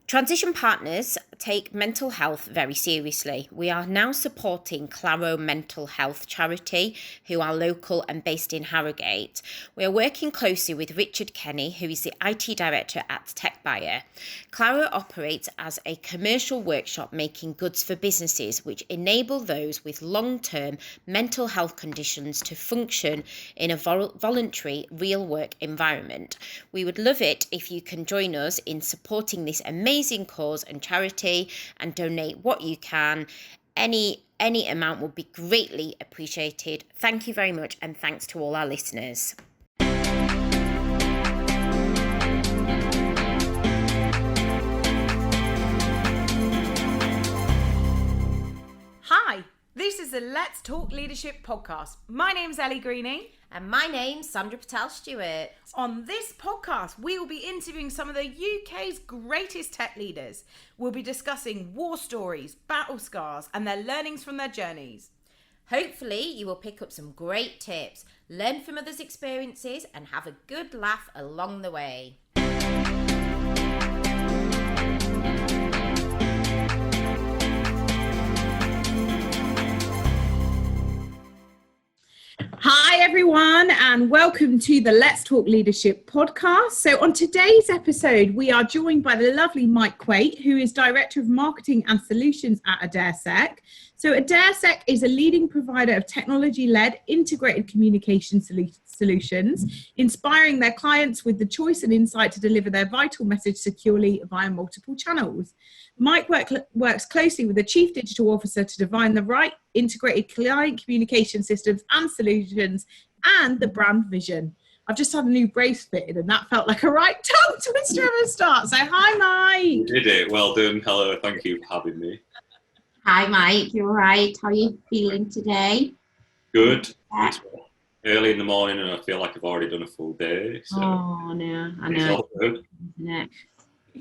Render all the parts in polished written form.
Transition partners take mental health very seriously. We are now supporting Claro Mental Health Charity, who are local and based in Harrogate. We are working closely with Richard Kenny, who is the IT director at TechBuyer. Claro operates as a commercial workshop making goods for businesses, which enable those with long-term mental health conditions to function in a voluntary real work environment. We would love it if you can join us in supporting this amazing cause and charity and donate what you can. Any amount would be greatly appreciated. Thank you very much, and thanks to all our listeners. Hi, this is the Let's Talk Leadership podcast. My name's Ellie Greening. And my name's Sandra Patel-Stewart. On this podcast, we will be interviewing some of the UK's greatest tech leaders. We'll be discussing war stories, battle scars, and their learnings from their journeys. Hopefully, you will pick up some great tips, learn from others' experiences, and have a good laugh along the way. Hi everyone, and welcome to the Let's Talk Leadership podcast. So on today's episode, we are joined by the lovely Mike Quate, who is Director of Marketing and Solutions at Adare SEC. So Adare SEC is a leading provider of technology-led integrated communication solutions, inspiring their clients with the choice and insight to deliver their vital message securely via multiple channels. Mike works closely with the Chief Digital Officer to define the right integrated client communication systems and solutions and the brand vision. I've just had a new brace fitted and that felt like a right tongue twister of a start. So hi, Mike. You did it. Well done. Hello. Thank you for having me. Hi, Mike. You all right? How are you feeling today? Good. It's early in the morning and I feel like I've already done a full day. So oh, no. I know. It's all good.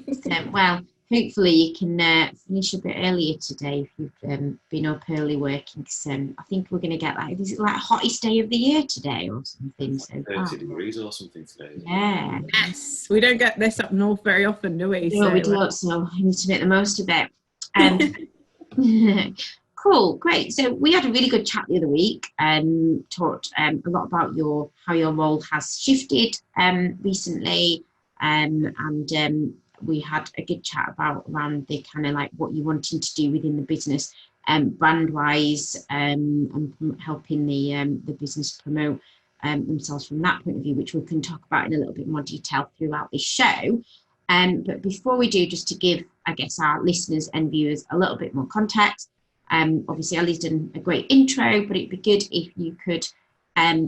Isn't it? Well, hopefully you can finish a bit earlier today if you've been up early working. Cause, I think we're going to get is it like hottest day of the year today or something? So 30 degrees or something today. Yeah. Yes. We don't get this up north very often, do we? No, we don't. So we need to make the most of it. Cool, great. So we had a really good chat the other week and talked a lot about how your role has shifted recently, and we had a good chat around the kind of like what you're wanting to do within the business, brand wise, and helping the business promote themselves from that point of view, which we can talk about in a little bit more detail throughout this show. But before we do, just to give, I guess, our listeners and viewers a little bit more context, obviously Ellie's done a great intro, but it'd be good if you could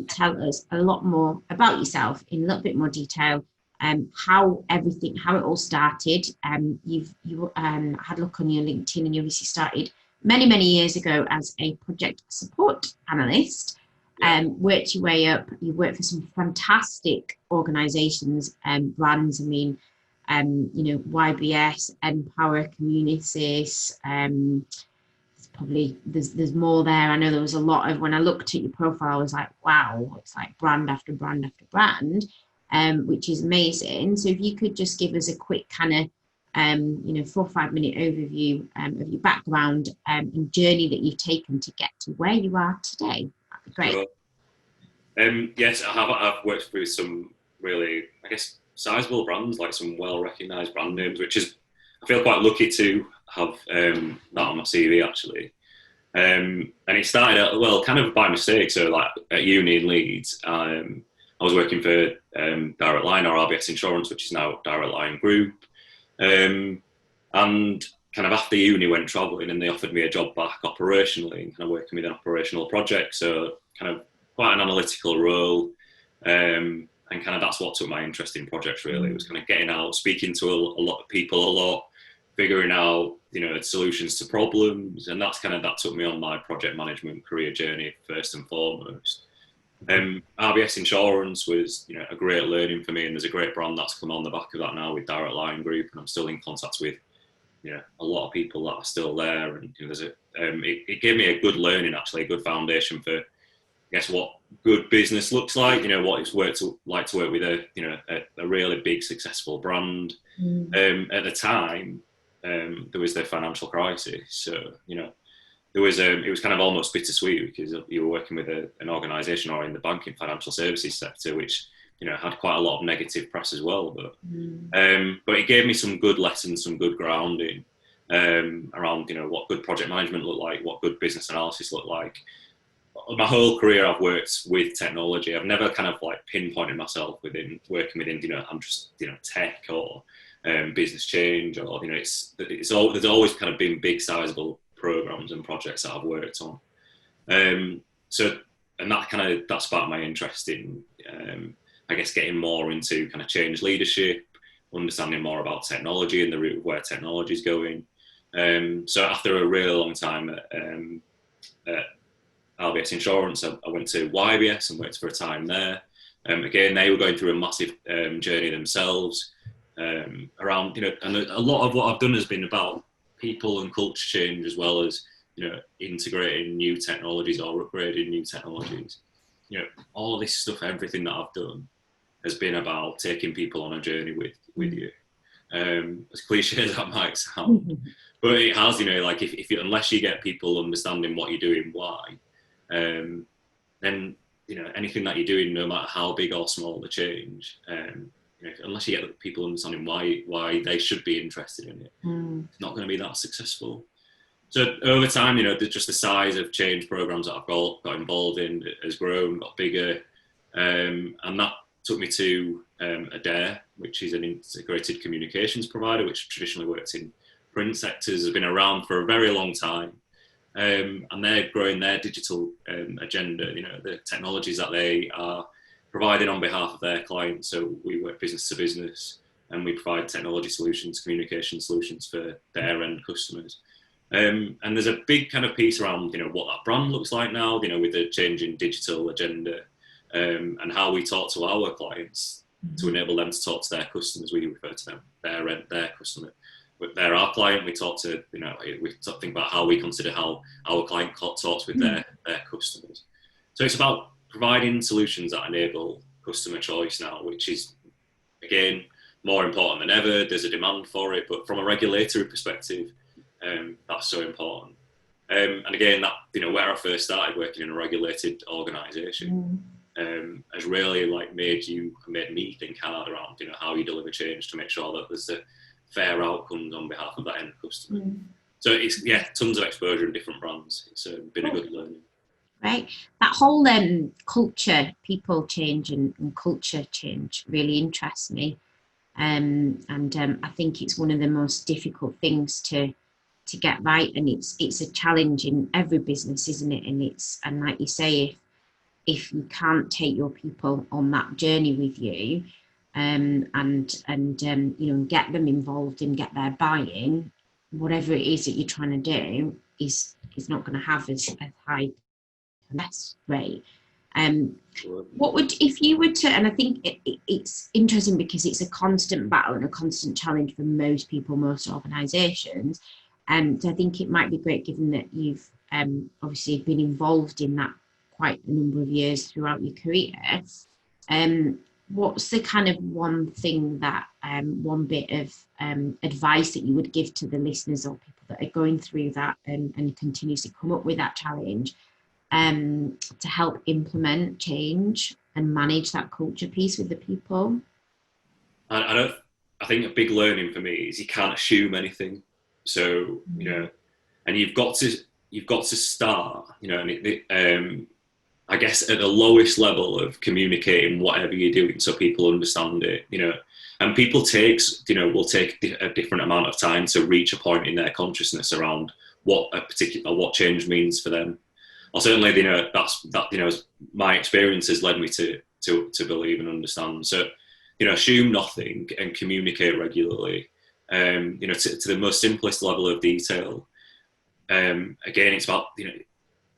tell us a lot more about yourself in a little bit more detail, how it all started. You had a look on your LinkedIn and you obviously started many years ago as a project support analyst, worked your way up. You worked for some fantastic organisations and brands. I mean, YBS, Empower, Communities. There's more there. I know there was a lot of, when I looked at your profile, I was like, wow, it's like brand after brand after brand, which is amazing. So if you could just give us a quick kind of 4 or 5 minute overview of your background and journey that you've taken to get to where you are today, that'd be great. Sure. Yes, I've worked through some really, I guess, sizeable brands, like some well-recognised brand names, which is, I feel quite lucky to have that on my CV actually. And it started out, well, kind of by mistake. So like at uni in Leeds, I was working for Direct Line, or RBS Insurance, which is now Direct Line Group. And kind of after uni went travelling and they offered me a job back operationally and kind of working with an operational project. So kind of quite an analytical role. And kind of that's what took my interest in projects really. It was kind of getting out, speaking to a lot of people a lot, figuring out, solutions to problems. And that took me on my project management career journey first and foremost. RBS Insurance was, a great learning for me, and there's a great brand that's come on the back of that now with Direct Line Group, and I'm still in contact with, a lot of people that are still there. And it gave me a good learning, actually, a good foundation for guess what good business looks like, what it's like to work with a really big successful brand. At the time, there was the financial crisis, so it was kind of almost bittersweet, because you were working with an organisation or in the banking financial services sector, which had quite a lot of negative press as well. But it gave me some good lessons, some good grounding around what good project management looked like, what good business analysis looked like. My whole career, I've worked with technology. I've never kind of like pinpointed myself working within I'm just tech or business change, or there's always kind of been big sizable programs and projects that I've worked on. And that sparked my interest in I guess getting more into kind of change leadership, understanding more about technology and the route of where technology is going. So after a really long time at LBS Insurance, I went to YBS and worked for a time there. Again, they were going through a massive journey themselves around, and a lot of what I've done has been about people and culture change, as well as, integrating new technologies or upgrading new technologies. All this stuff, everything that I've done has been about taking people on a journey with you. As cliche as that might sound, but it has, like if you, unless you get people understanding what you're doing, why, then anything that you're doing, no matter how big or small the change, unless you get people understanding why they should be interested in it, it's not going to be that successful. So over time, just the size of change programs that I've got involved in has grown, got bigger, and that took me to Adare, which is an integrated communications provider, which traditionally works in print sectors, has been around for a very long time. And they're growing their digital agenda, the technologies that they are providing on behalf of their clients. So we work business to business, and we provide technology solutions, communication solutions for their end customers. And there's a big kind of piece around, what that brand looks like now, with the changing digital agenda, and how we talk to our clients to enable them to talk to their customers. We refer to them, their customer. They're our client. We talk to, we think about how we consider how our client talks with their customers. So it's about providing solutions that enable customer choice now, which is, again, more important than ever. There's a demand for it, but from a regulatory perspective, that's so important. And again, that where I first started working in a regulated organisation has really made me think hard around how you deliver change to make sure that there's a fair outcomes on behalf of that end customer. So it's tons of exposure in different brands. It's been a good learning. Right, that whole culture, people change and culture change really interests me, and I think it's one of the most difficult things to get right, and it's a challenge in every business, isn't it? And like you say, if you can't take your people on that journey with you, and get them involved and get their buy-in, whatever it is that you're trying to do is not going to have as high a mess rate. What would, if you were to, and I think it's interesting because it's a constant battle and a constant challenge for most people, most organisations, and I think it might be great, given that you've obviously been involved in that quite a number of years throughout your career. What's the kind of one thing that one bit of advice that you would give to the listeners or people that are going through that and continuously come up with that challenge to help implement change and manage that culture piece with the people? I think a big learning for me is you can't assume anything. So and you've got to start, and I guess at the lowest level of communicating whatever you're doing, so people understand it, and people will take a different amount of time to reach a point in their consciousness around what change means for them. Or certainly, my experience has led me to believe and understand. So, assume nothing and communicate regularly. To the most simplest level of detail. Again, it's about,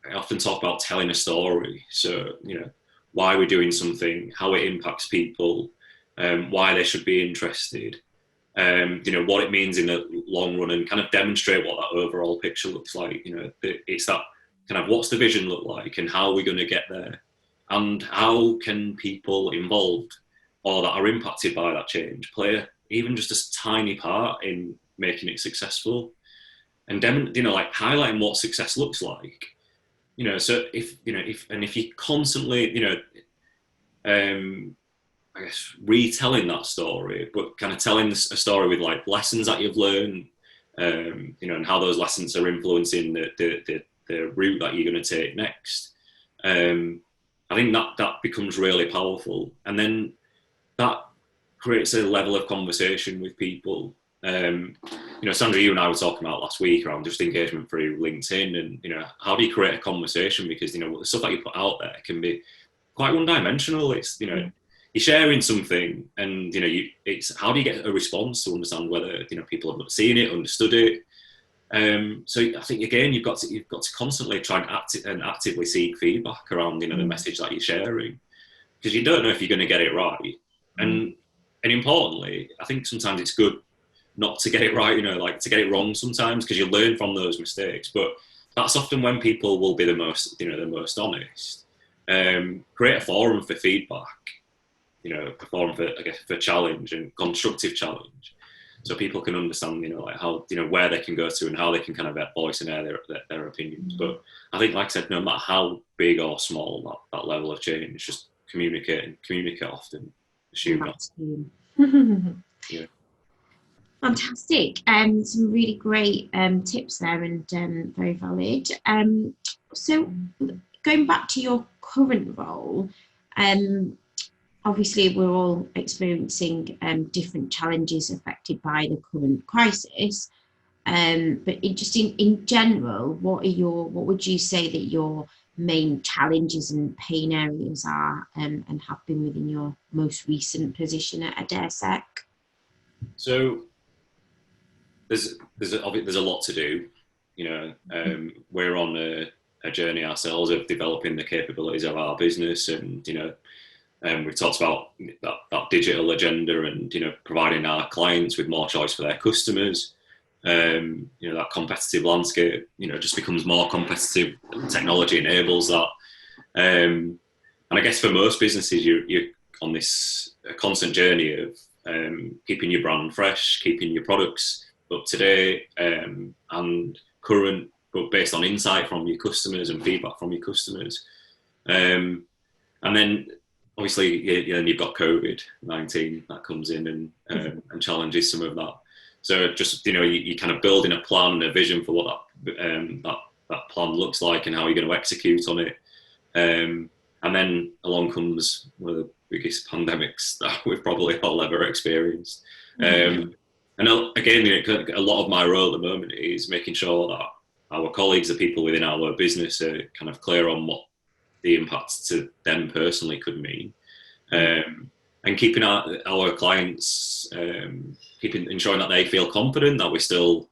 I often talk about telling a story. So, why we're doing something, how it impacts people, why they should be interested, what it means in the long run, and kind of demonstrate what that overall picture looks like. It's that kind of, what's the vision look like and how are we going to get there? and how can people involved or that are impacted by that change play even just a tiny part in making it successful, and like highlighting what success looks like. So if you constantly, I guess retelling that story, but kind of telling a story with like lessons that you've learned, and how those lessons are influencing the route that you're going to take next. I think that becomes really powerful, and then that creates a level of conversation with people. Sandra, you and I were talking about last week around just engagement through LinkedIn, and how do you create a conversation, because the stuff that you put out there can be quite one-dimensional. It's you're sharing something, and it's how do you get a response to understand whether people have seen it, understood it. So I think again you've got to constantly try and actively seek feedback around the message that you're sharing, because you don't know if you're going to get it right. And importantly, I think sometimes it's good not to get it right, like to get it wrong sometimes, because you learn from those mistakes. But that's often when people will be the most honest. Create a forum for feedback, a forum for challenge and constructive challenge, so people can understand, like how, where they can go to and how they can kind of voice and air their opinions. But I think, like I said, no matter how big or small that level of change, just communicate often. Assume not. Yeah. Fantastic. Some really great tips there, and very valid. So going back to your current role, obviously we're all experiencing different challenges affected by the current crisis. But in general, what would you say that your main challenges and pain areas are, and have been within your most recent position at Adare SEC? So there's a lot to do. We're on a journey ourselves of developing the capabilities of our business, and we've talked about that digital agenda, and providing our clients with more choice for their customers. That competitive landscape just becomes more competitive. Technology enables that, and I guess for most businesses you're on this constant journey of keeping your brand fresh, keeping your products up to date and current, but based on insight from your customers and feedback from your customers. And then obviously you've got COVID-19 that comes in and challenges some of that. So just you kind of building a plan and a vision for what that plan looks like and how you're going to execute on it. And then along comes one of the biggest pandemics that we've probably all ever experienced. And again, a lot of my role at the moment is making sure that our colleagues, the people within our business, are kind of clear on what the impacts to them personally could mean, and keeping our clients, ensuring that they feel confident that we still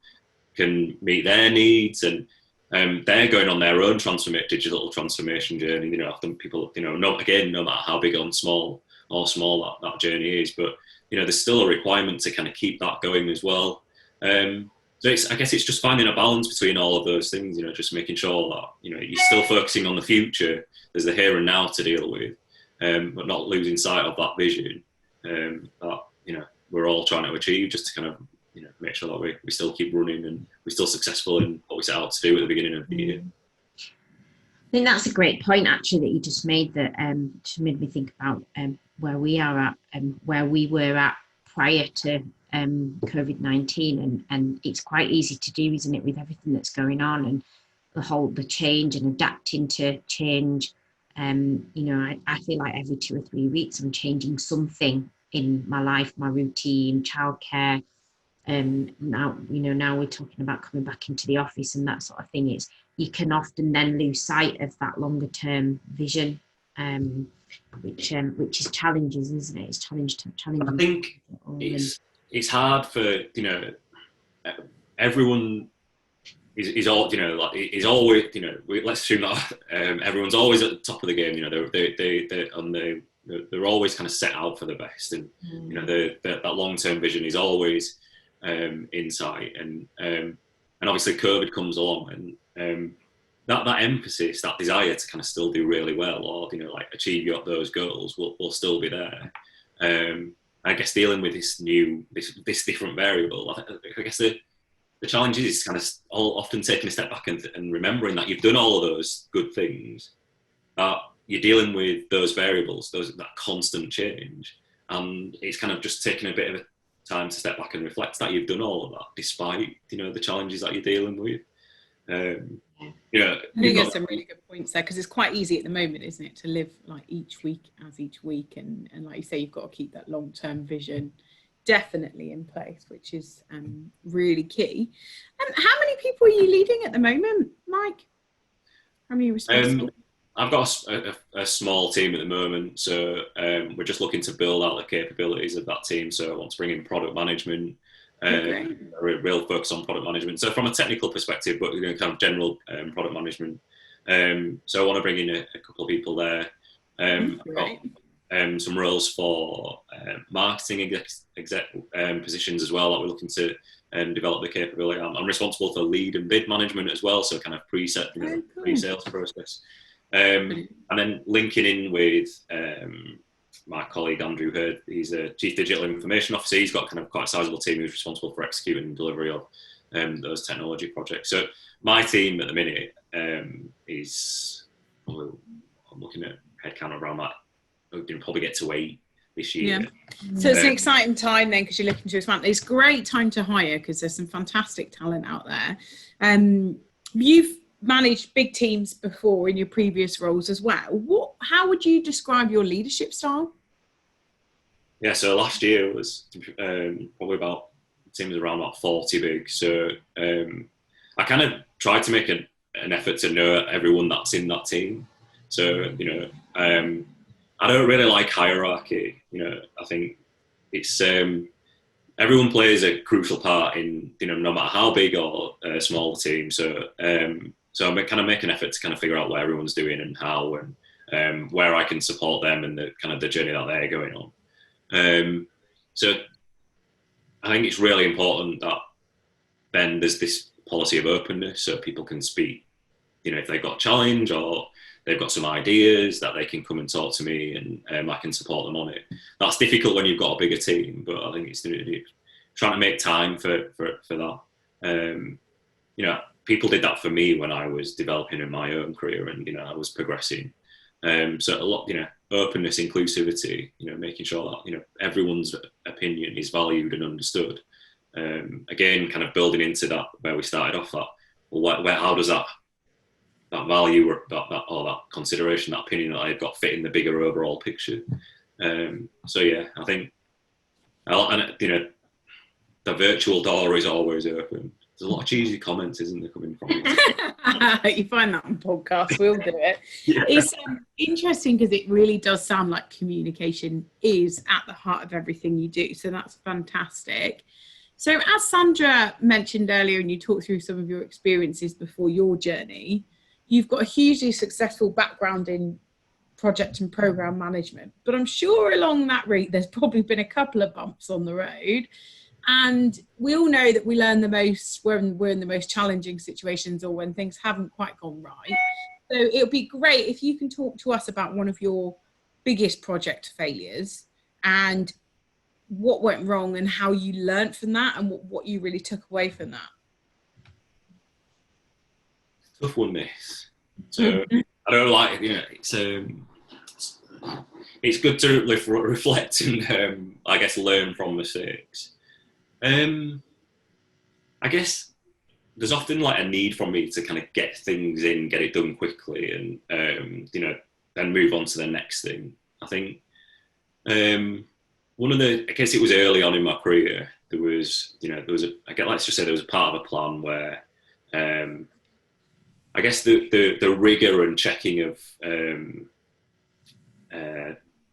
can meet their needs, and they're going on their own digital transformation journey. Often people, no matter how big or small that journey is, but there's still a requirement to kind of keep that going as well. So I guess it's just finding a balance between all of those things. Just making sure that you're still focusing on the future. There's the here and now to deal with, but not losing sight of that vision that we're all trying to achieve, just to kind of make sure that we still keep running and we're still successful in what we set out to do at the beginning of the year. I think that's a great point, actually, that you just made, that just made me think about where we are at and where we were at prior to COVID-19, and it's quite easy to do, isn't it, with everything that's going on and the change and adapting to change. I feel like every 2 or 3 weeks I'm changing something in my life, my routine, childcare. Now we're talking about coming back into the office and that sort of thing. It's, you can often then lose sight of that longer term vision, which is challenges, isn't it? It's challenging. I think it's hard for everyone is all is always let's assume that everyone's always at the top of the game. They're always kind of set out for the best, and that long term vision is always in sight. And obviously COVID comes along, and that emphasis, that desire to kind of still do really well, or like achieve those goals will still be there. I guess dealing with this different variable, I guess the challenge is kind of often taking a step back and remembering that you've done all of those good things, that you're dealing with those variables, that constant change, and it's kind of just taking a bit of a time to step back and reflect that you've done all of that despite the challenges that you're dealing with. I think there's some really good points there, because it's quite easy at the moment, isn't it, to live like each week, and like you say, you've got to keep that long-term vision definitely in place, which is really key. How many people are you leading at the moment, Mike? How many are you responsible? I've got a small team at the moment, so we're just looking to build out the capabilities of that team. So I want to bring in product management, a real focus on product management. So from a technical perspective, but kind of general product management. So I want to bring in a couple of people there. I've got some roles for marketing exec positions as well that we're looking to develop the capability. I'm responsible for lead and bid management as well, so kind of pre-sales process. And then linking in with my colleague Andrew Hurd, he's a Chief Digital Information Officer. He's got kind of quite a sizable team who's responsible for executing delivery of those technology projects. So my team at the minute is, I'm looking at headcount around that. We can probably get to 8 this year. Yeah. So it's an exciting time then, because you're looking to expand. It's a great time to hire because there's some fantastic talent out there. You've managed big teams before in your previous roles as well. How would you describe your leadership style? Yeah, so last year was probably about, the team was around about 40 big. So I kind of tried to make an effort to know everyone that's in that team. So, I don't really like hierarchy. I think it's everyone plays a crucial part in no matter how big or small the team. So so I kind of make an effort to kind of figure out what everyone's doing and how, and where I can support them and the kind of the journey that they're going on. So I think it's really important that then there's this policy of openness, so people can speak. If they've got a challenge or they've got some ideas, that they can come and talk to me, and I can support them on it. That's difficult when you've got a bigger team, but I think it's trying to make time for that. People did that for me when I was developing in my own career, and I was progressing. So a lot, openness, inclusivity, making sure that everyone's opinion is valued and understood. Again, kind of building into that where we started off at. Well, how does that value or that consideration, that opinion that I've got fit in the bigger overall picture? So yeah, I think, the virtual door is always open. There's a lot of cheesy comments, isn't there, coming from you? You find that on podcasts, we'll do it. Yeah. It's interesting because it really does sound like communication is at the heart of everything you do. So that's fantastic. So as Sandra mentioned earlier, and you talked through some of your experiences before your journey, you've got a hugely successful background in project and program management. But I'm sure along that route, there's probably been a couple of bumps on the road. And we all know that we learn the most when we're in the most challenging situations or when things haven't quite gone right. So it would be great if you can talk to us about one of your biggest project failures and what went wrong and how you learned from that and what you really took away from that. Tough one, this. So I don't like, it's good to reflect and I guess learn from mistakes. I guess there's often like a need for me to kind of get things in, get it done quickly, and then move on to the next thing. I think I guess it was early on in my career. There was let's just say there was a part of a plan where I guess the rigor and checking of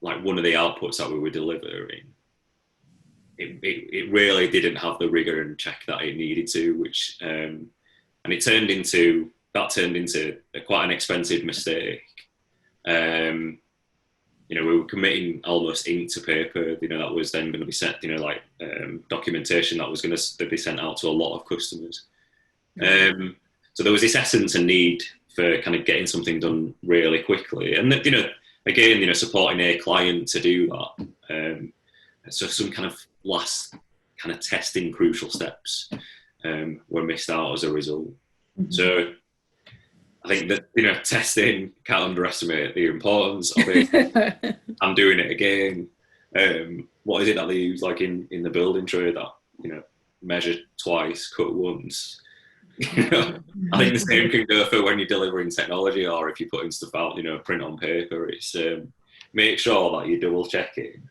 like one of the outputs that we were delivering. It really didn't have the rigor and check that it needed to, which and it turned into quite an expensive mistake. We were committing almost ink to paper. That was then going to be sent. Documentation that was going to be sent out to a lot of customers. So there was this essence and need for kind of getting something done really quickly. And, again, supporting a client to do that. So some kind of last kind of testing crucial steps were missed out as a result. Mm-hmm. So I think that, testing, can't underestimate the importance of it. I'm doing it again. What is it that they use, like in the building trade, that, measure twice, cut once? I think the same can go for when you're delivering technology, or if you're putting stuff out, print on paper. It's make sure that you're double checking,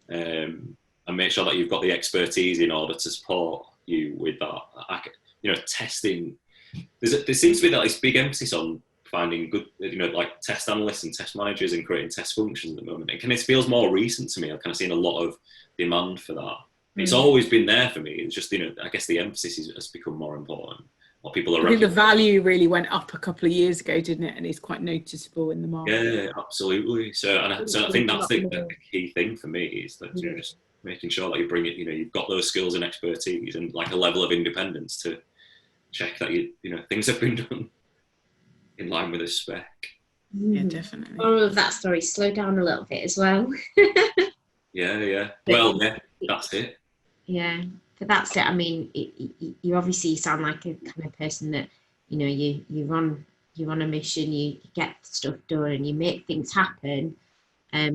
and make sure that you've got the expertise in order to support you with that. Testing. There seems to be this big emphasis on finding good, like test analysts and test managers and creating test functions at the moment. And it feels more recent to me. I've kind of seen a lot of demand for that. It's always been there for me. It's just, I guess the emphasis has become more important. What people are. I think the value really went up a couple of years ago, didn't it? And it's quite noticeable in the market. Yeah, absolutely. So I think that's the key thing for me is that just making sure that you bring it. You've got those skills and expertise and like a level of independence to check that things have been done in line with the spec. Yeah, definitely. Moral of that story: slow down a little bit as well. Yeah. Well, yeah, that's it. Yeah, but that's it. I mean, you obviously sound like a kind of person that you're on a mission. You get stuff done and you make things happen. Yeah,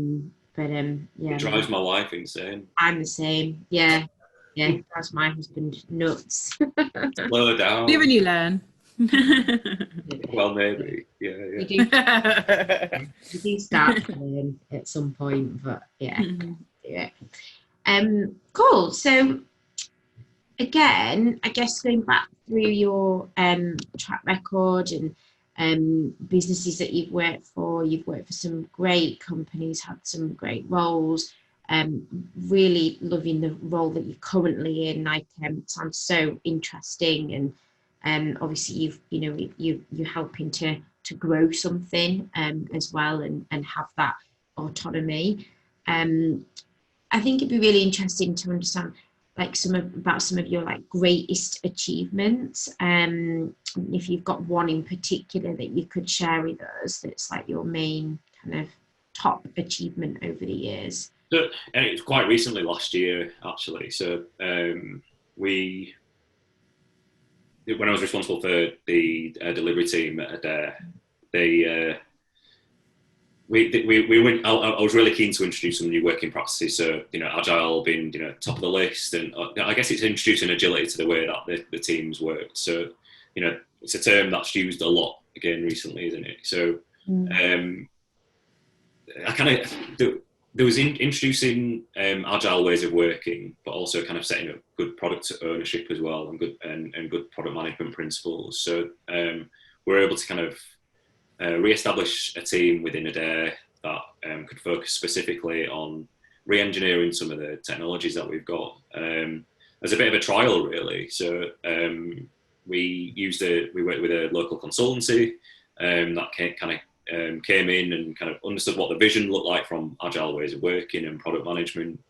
it drives my wife insane. I'm the same. Yeah, that's my husband nuts. Slow down. Live and you learn. Well, maybe. Yeah. You do start to learn at some point, but yeah. Cool. So again, I guess going back through your track record and businesses that you've worked for some great companies, had some great roles. Really loving the role that you're currently in. Like, sounds so interesting, and obviously you're helping to grow something as well and have that autonomy. I think it'd be really interesting to understand like some of your like greatest achievements. If you've got one in particular that you could share with us, that's like your main kind of top achievement over the years. So, and it was quite recently, last year actually. So when I was responsible for the delivery team at Adare, we went. I was really keen to introduce some new working practices. So agile being top of the list, and I guess it's introducing agility to the way that the teams worked. So it's a term that's used a lot again recently, isn't it? So I kind of there was introducing agile ways of working, but also kind of setting up good product ownership as well, and good product management principles. So we're able to kind of re-establish a team within Adare that could focus specifically on re-engineering some of the technologies that we've got as a bit of a trial, really. So we worked with a local consultancy that came in and kind of understood what the vision looked like from agile ways of working and product management.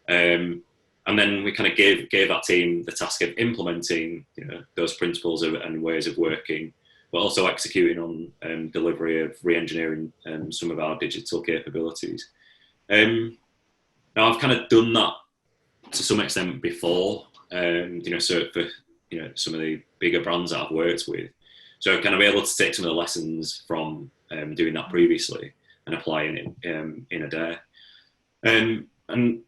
And then we kind of gave that team the task of implementing those principles and ways of working, but also executing on delivery of re-engineering some of our digital capabilities. Now I've kind of done that to some extent before, so for some of the bigger brands that I've worked with. So kind of able to take some of the lessons from doing that previously and applying it in Adare. And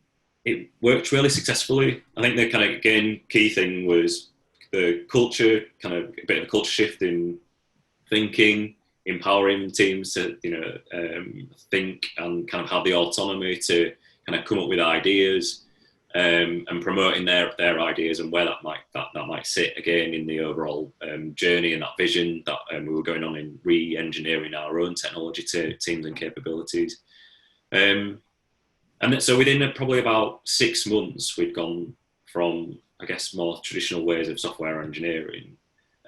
it worked really successfully. I think the kind of, again, key thing was the culture, kind of a bit of a culture shift in thinking, empowering teams to think and kind of have the autonomy to kind of come up with ideas, and promoting their ideas and where that might sit again in the overall journey and that vision that we were going on in re-engineering our own technology teams and capabilities. And so within probably about 6 months, we'd gone from, I guess, more traditional ways of software engineering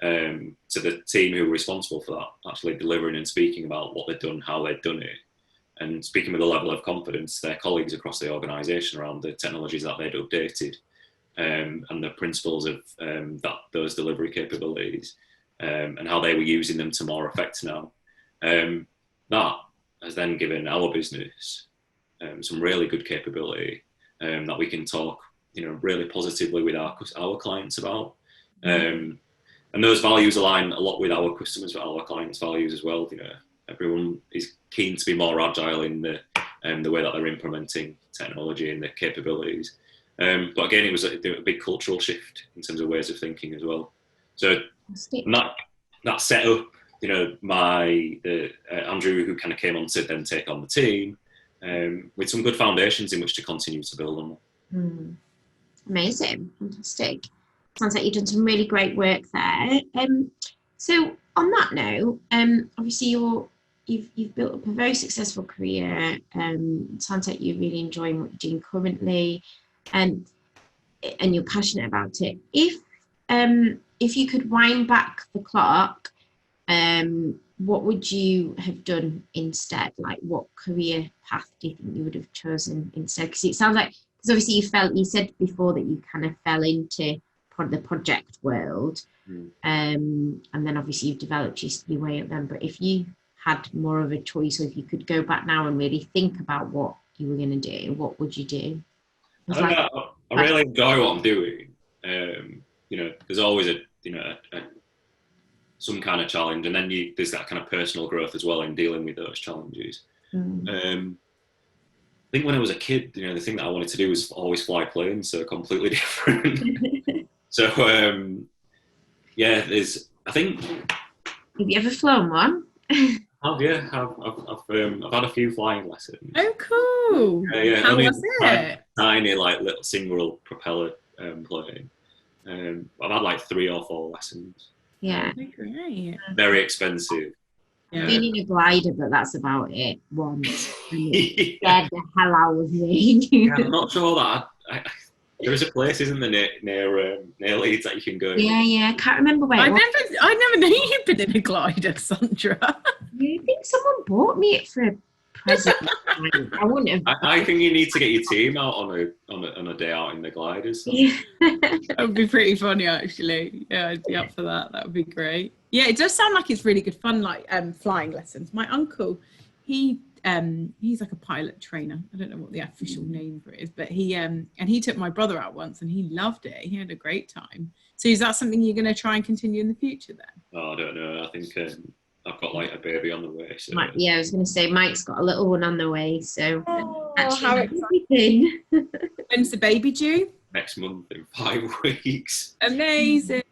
to the team who were responsible for that, actually delivering and speaking about what they'd done, how they'd done it, and speaking with a level of confidence to their colleagues across the organisation around the technologies that they'd updated and the principles of those delivery capabilities. and how they were using them to more effect now. That has then given our business some really good capability that we can talk, really positively with our clients about. And those values align a lot with our customers, with our clients' values as well. Everyone is keen to be more agile in the way that they're implementing technology and their capabilities. But again, it was a big cultural shift in terms of ways of thinking as well. So that set up, Andrew, who kind of came on to then take on the team, with some good foundations in which to continue to build on. Amazing, fantastic. Sounds like you've done some really great work there. So on that note, obviously you've built up a very successful career. Sounds like you're really enjoying what you're doing currently, and you're passionate about it. If you could wind back the clock, what would you have done instead? Like, what career path do you think you would have chosen instead? Because it sounds like, because obviously you said before that you kind of fell into the project world, and then obviously you've developed your way up then. But if you had more of a choice, or if you could go back now and really think about what you were going to do, what would you do? I really enjoy what I'm doing. There's always some kind of challenge, and then there's that kind of personal growth as well in dealing with those challenges. I think when I was a kid, the thing that I wanted to do was always fly planes, so completely different. So I think. Have you ever flown one? I've had a few flying lessons. Oh, cool! Yeah, How was it? Tiny, little single propeller plane. I've had 3 or 4 lessons. Yeah. Great. Very expensive. Yeah. Been in a glider, but that's about it once. And it scared the hell out of me. I'm not sure that there is a place, isn't there, near Leeds that you can go. Yeah. I can't remember where. I never knew you'd been in a glider, Sandra. I think someone bought me it for a present. I wouldn't have. I think you need to get your team out on a day out in the gliders. Yeah. That would be pretty funny, actually. Yeah, I'd be up for that. That would be great. Yeah, it does sound like it's really good fun, flying lessons. My uncle, he's like a pilot trainer. I don't know what the official name for it is, but he took my brother out once and he loved it. He had a great time. So is that something you're going to try and continue in the future then? Oh, I don't know. I think I've got a baby on the way. So. I was going to say Mike's got a little one on the way. So how exciting! When's the baby due? Next month in 5 weeks. Amazing.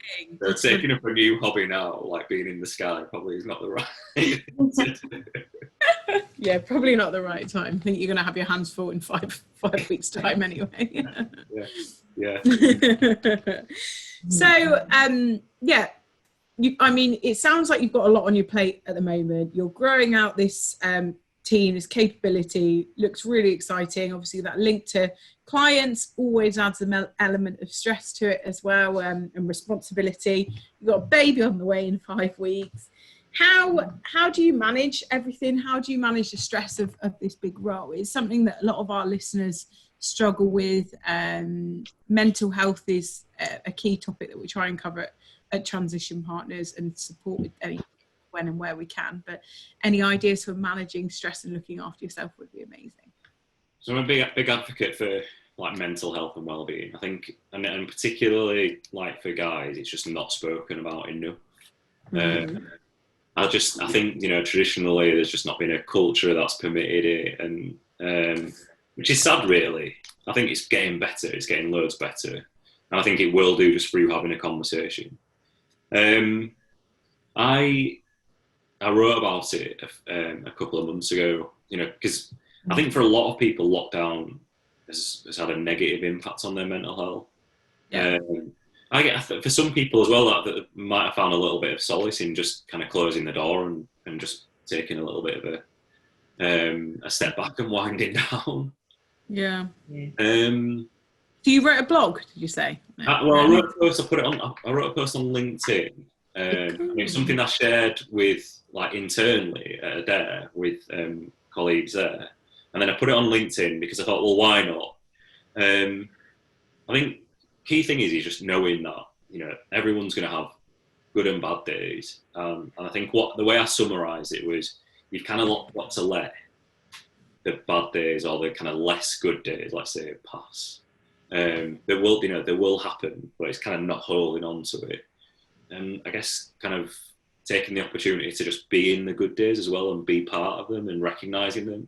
So taking up a new hobby now, like being in the sky, probably is not the right. Yeah, probably not the right time. I think you're going to have your hands full in 5 weeks' time anyway. Yeah. So, it sounds like you've got a lot on your plate at the moment. You're growing out this team, this capability. Looks really exciting. Obviously, that link to clients always adds an element of stress to it as well, and responsibility. You've got a baby on the way in 5 weeks. How do you manage everything? How do you manage the stress of this big role? It's something that a lot of our listeners struggle with. Mental health is a key topic that we try and cover at Transition Partners and support with any when and where we can. But any ideas for managing stress and looking after yourself would be amazing. So I'm a big advocate for mental health and well-being. I think, and particularly for guys, it's just not spoken about enough. I think traditionally there's just not been a culture that's permitted it, and which is sad, really. I think it's getting better. It's getting loads better, and I think it will do just through having a conversation. I wrote about it a couple of months ago. Because I think for a lot of people, lockdown has had a negative impact on their mental health. Yeah. I get for some people as well that might have found a little bit of solace in just kind of closing the door and just taking a little bit of a step back and winding down. Yeah. So you wrote a blog, did you say? I wrote a post. I wrote a post on LinkedIn. It's something I shared with internally at Adare with colleagues there, and then I put it on LinkedIn because I thought, well, why not? I think key thing is just knowing that everyone's going to have. good and bad days. And I think the way I summarised it was, you've kind of got to let the bad days or the kind of less good days, let's say, pass. There will happen, but it's kind of not holding on to it. And I guess kind of taking the opportunity to just be in the good days as well and be part of them and recognising them.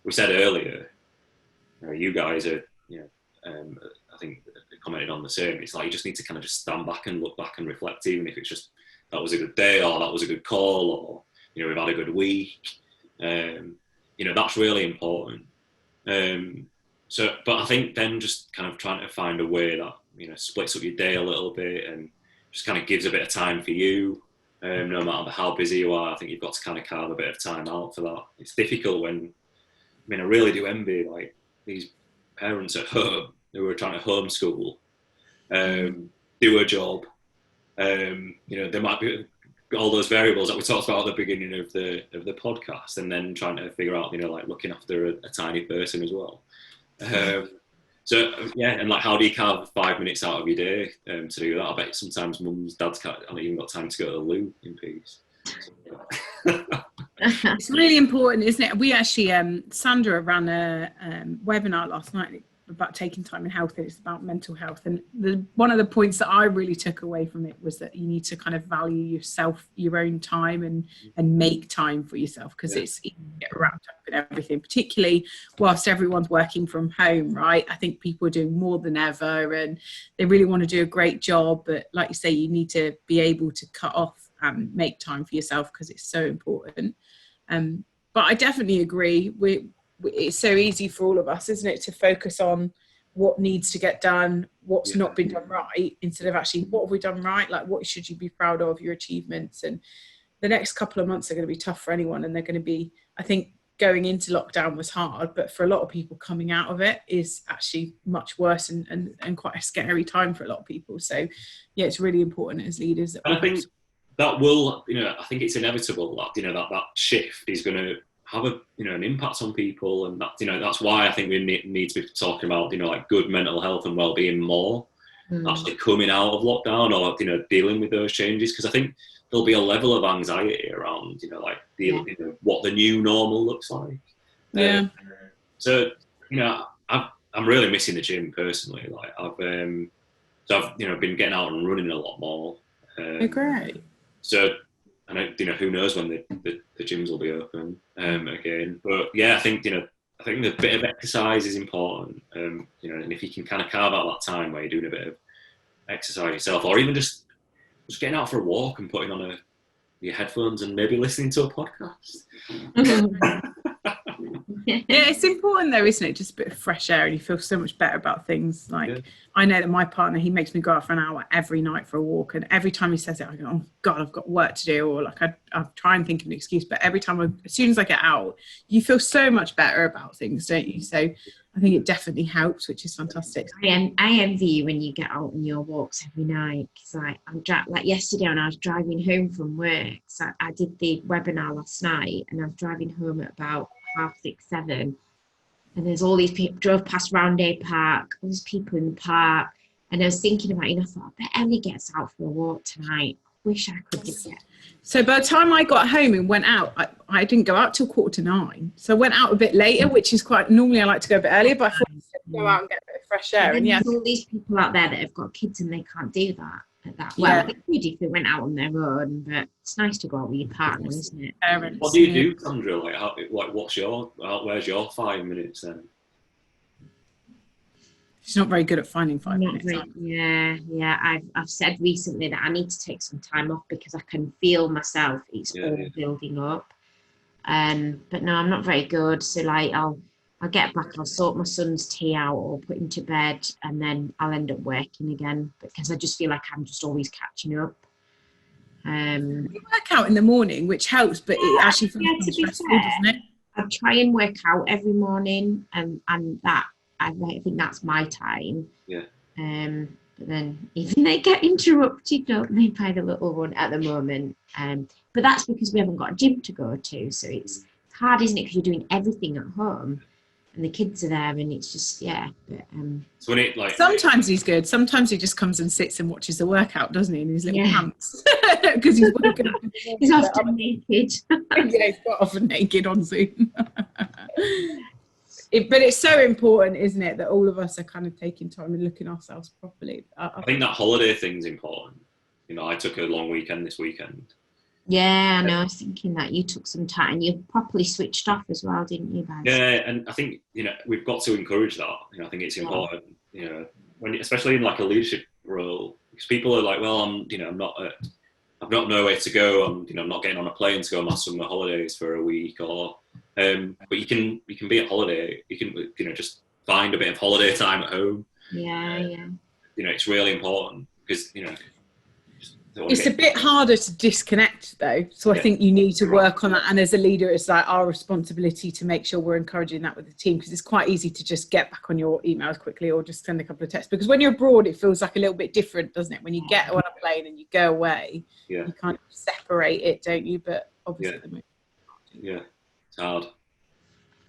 We said earlier, you guys are, I think commented on the same. It's like you just need to kind of just stand back and look back and reflect, even if it's just that was a good day or that was a good call or we've had a good week. That's really important. But I think then just kind of trying to find a way that splits up your day a little bit and just kind of gives a bit of time for you. No matter how busy you are, I think you've got to kind of carve a bit of time out for that. It's difficult when, I really do envy like these parents at home who are trying to homeschool, do a job. There might be all those variables that we talked about at the beginning of the podcast, and then trying to figure out, like looking after a tiny person as well. And like, how do you carve 5 minutes out of your day to do that? I bet sometimes mums, dads haven't even got time to go to the loo in peace. It's really important, isn't it? We actually, Sandra ran a webinar last night about taking time in health, and it's about mental health. And one of the points that I really took away from it was that you need to kind of value yourself, your own time, and make time for yourself, because it's easy to get wrapped up in everything, particularly whilst everyone's working from home, right? I think people are doing more than ever and they really want to do a great job, but like you say, you need to be able to cut off and make time for yourself, because it's so important. But I definitely agree. It's so easy for all of us, isn't it, to focus on what needs to get done, what's not been done right, instead of actually what have we done right, like what should you be proud of, your achievements. And the next couple of months are going to be tough for anyone, and they're going to be, I think going into lockdown was hard, but for a lot of people coming out of it is actually much worse and quite a scary time for a lot of people. So yeah, it's really important as leaders that I think that will, I think it's inevitable that that shift is going to have an impact on people, and that that's why I think we need to be talking about like good mental health and well-being more, actually coming out of lockdown or dealing with those changes, because I think there'll be a level of anxiety around what the new normal looks like. So I'm really missing the gym personally. Like I've been getting out and running a lot more. Great. So. And who knows when the gyms will be open again. But yeah, I think the bit of exercise is important. And if you can kind of carve out that time where you're doing a bit of exercise yourself, or even just getting out for a walk and putting on your headphones and maybe listening to a podcast. Yeah, it's important though, isn't it? Just a bit of fresh air, and you feel so much better about things. Like I know that my partner, he makes me go out for an hour every night for a walk, and every time he says it, I go, oh God, I've got work to do, or like I try and think of an excuse, but every time as soon as I get out, you feel so much better about things, don't you? So I think it definitely helps, which is fantastic. I envy you when you get out on your walks every night, because like yesterday when I was driving home from work, so I did the webinar last night, and I was driving home at about 6:30, 7, and there's all these people, drove past Roundhay Park, all these people in the park, and I was thinking about I thought, I bet Ellie gets out for a walk tonight. Wish I could get. So by the time I got home and went out, I didn't go out till 8:45. So I went out a bit later, which is quite, normally I like to go a bit earlier, but I thought I'd go out and get a bit of fresh air. And there's all these people out there that have got kids and they can't do that. Well, they could if they went out on their own, but it's nice to go out with your partner, isn't it? What do you do, Sandra? Where's your 5 minutes then? She's not very good at finding 5 minutes. I've said recently that I need to take some time off because I can feel myself. It's all building up. But no, I'm not very good. So like I'll get back, I'll sort my son's tea out or put him to bed, and then I'll end up working again because I just feel like I'm just always catching up. You work out in the morning, which helps, but it actually feels stressful, doesn't it? I try and work out every morning, and that I think that's my time. Yeah. But then even they get interrupted, don't they, by the little one at the moment. But that's because we haven't got a gym to go to, so it's hard, isn't it? Because you're doing everything at home. and the kids are there, and it's just But, So when it like sometimes he's good. Sometimes he just comes and sits and watches the workout, doesn't he, in his little pants? Because he's he's often naked. yeah, he's quite often naked on Zoom. But it's so important, isn't it, that all of us are kind of taking time and looking ourselves properly. I think that holiday thing's important. You know, I took a long weekend this weekend. Yeah, I know. I was thinking that you took some time and you properly switched off as well, didn't you, guys? Yeah, and I think, you know, we've got to encourage that. You know, I think it's important. You know, when especially in like a leadership role, because people are like, well, I've not nowhere to go. I'm not getting on a plane to go on my summer holidays for a week, or but you can be at holiday. You can just find a bit of holiday time at home. Yeah. You know, it's really important because it's a bit harder to disconnect though, so I think you need to work on that, and as a leader it's like our responsibility to make sure we're encouraging that with the team, because it's quite easy to just get back on your emails quickly or just send a couple of texts, because when you're abroad it feels like a little bit different, doesn't it? When you get on a plane and you go away, you kind of separate it, don't you? But obviously at the moment, it's hard.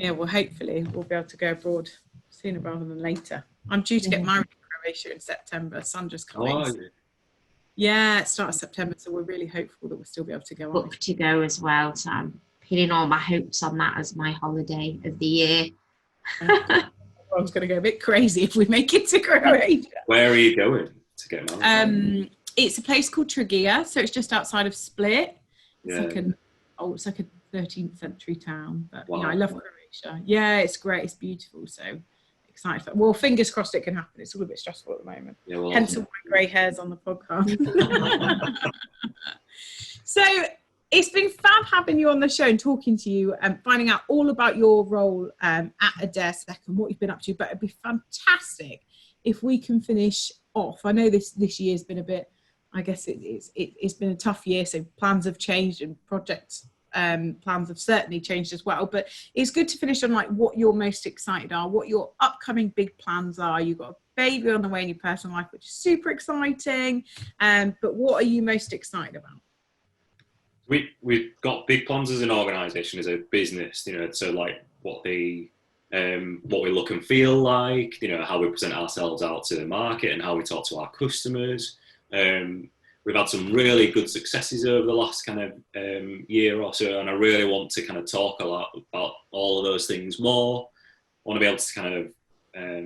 Well, hopefully we'll be able to go abroad sooner rather than later. I'm due to get married in Croatia in September. Sandra's coming. Yeah, start of September, so we're really hopeful that we'll still be able to go. Booked to go as well, so I'm pinning all my hopes on that as my holiday of the year. Everyone's going to go a bit crazy if we make it to Croatia. Where are you going to get married? It's a place called Trogir, so it's just outside of Split. It's like a 13th century town, but I love Croatia. Yeah, it's great, it's beautiful, so excited for it. Well, fingers crossed it can happen. It's all a bit stressful at the moment. Hence all my grey hairs on the podcast. So it's been fab having you on the show and talking to you and finding out all about your role at Adare SEC and what you've been up to. But it'd be fantastic if we can finish off. I know this year's been a bit, I guess it's been a tough year, so plans have changed and projects plans have certainly changed as well, but it's good to finish on like what you're most excited are, what your upcoming big plans are. You've got a baby on the way in your personal life, which is super exciting, but what are you most excited about? We've got big plans as an organisation, as a business, you know, so like what we look and feel like, you know, how we present ourselves out to the market and how we talk to our customers. We've had some really good successes over the last kind of year or so, and I really want to kind of talk a lot about all of those things more. I want to be able to kind of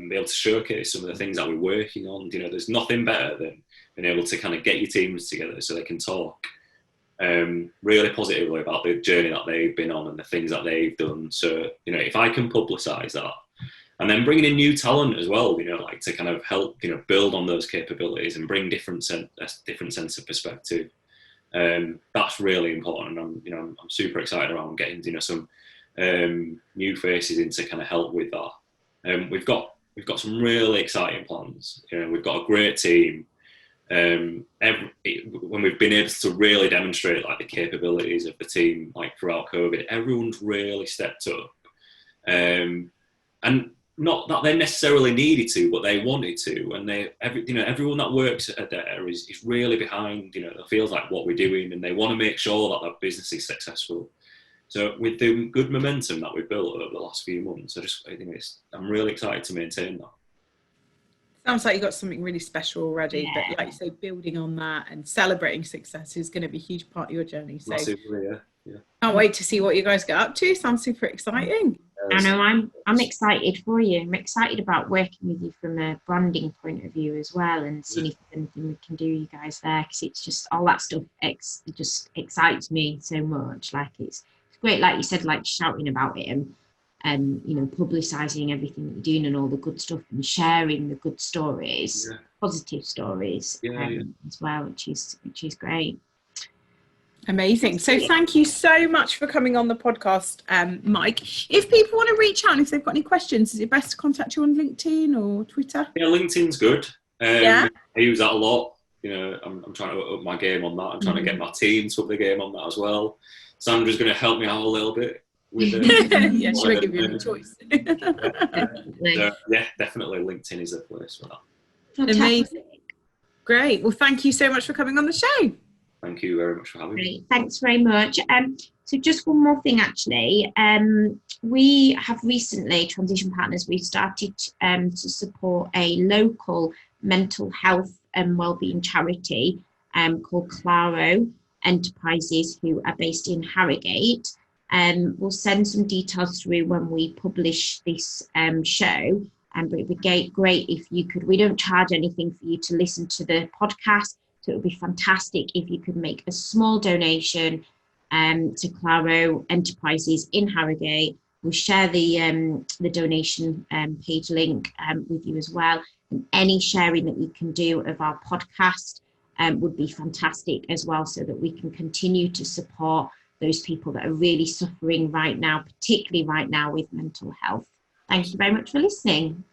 be able to showcase some of the things that we're working on. You know, there's nothing better than being able to kind of get your teams together so they can talk really positively about the journey that they've been on and the things that they've done. So, you know, if I can publicise that, and then bringing in new talent as well, you know, like to kind of help, you know, build on those capabilities and bring a different sense of perspective. That's really important. And I'm super excited around getting, you know, some new faces in to kind of help with that. We've got some really exciting plans. You know, we've got a great team. When we've been able to really demonstrate like the capabilities of the team, like throughout COVID, everyone's really stepped up. And not that they necessarily needed to, but they wanted to, and everyone that works at Adare is really behind, you know, it feels like what we're doing, and they want to make sure that that business is successful. So with the good momentum that we've built over the last few months, I'm really excited to maintain that. Sounds like you've got something really special already, but like you say, building on that and celebrating success is going to be a huge part of your journey. So massively, yeah. Can't wait to see what you guys get up to. Sounds super exciting. I know, I'm excited for you. I'm excited about working with you from a branding point of view as well, and seeing if there's anything we can do, you guys, there, because it's just all that stuff just excites me so much. Like it's great, like you said, like shouting about it and you know, publicising everything that you're doing and all the good stuff and sharing the good stories, positive stories as well, which is great. Amazing. So thank you so much for coming on the podcast, Mike. If people want to reach out and if they've got any questions, is it best to contact you on LinkedIn or Twitter? Yeah, LinkedIn's good. I use that a lot. You know, I'm trying to up my game on that. I'm trying to get my team to up the game on that as well. Sandra's going to help me out a little bit with it. Yeah, she won't give you any choice. Definitely LinkedIn is the place for that. Fantastic. Amazing. Great. Well, thank you so much for coming on the show. Thank you very much for having me. Thanks very much. So just one more thing, actually. We have recently, Transition Partners, we've started to support a local mental health and wellbeing charity called Claro Enterprises, who are based in Harrogate. We'll send some details through when we publish this show. But it would be great if you could, we don't charge anything for you to listen to the podcast. So it would be fantastic if you could make a small donation to Claro Enterprises in Harrogate. We'll share the donation page link with you as well. And any sharing that you can do of our podcast would be fantastic as well, so that we can continue to support those people that are really suffering right now, particularly right now with mental health. Thank you very much for listening.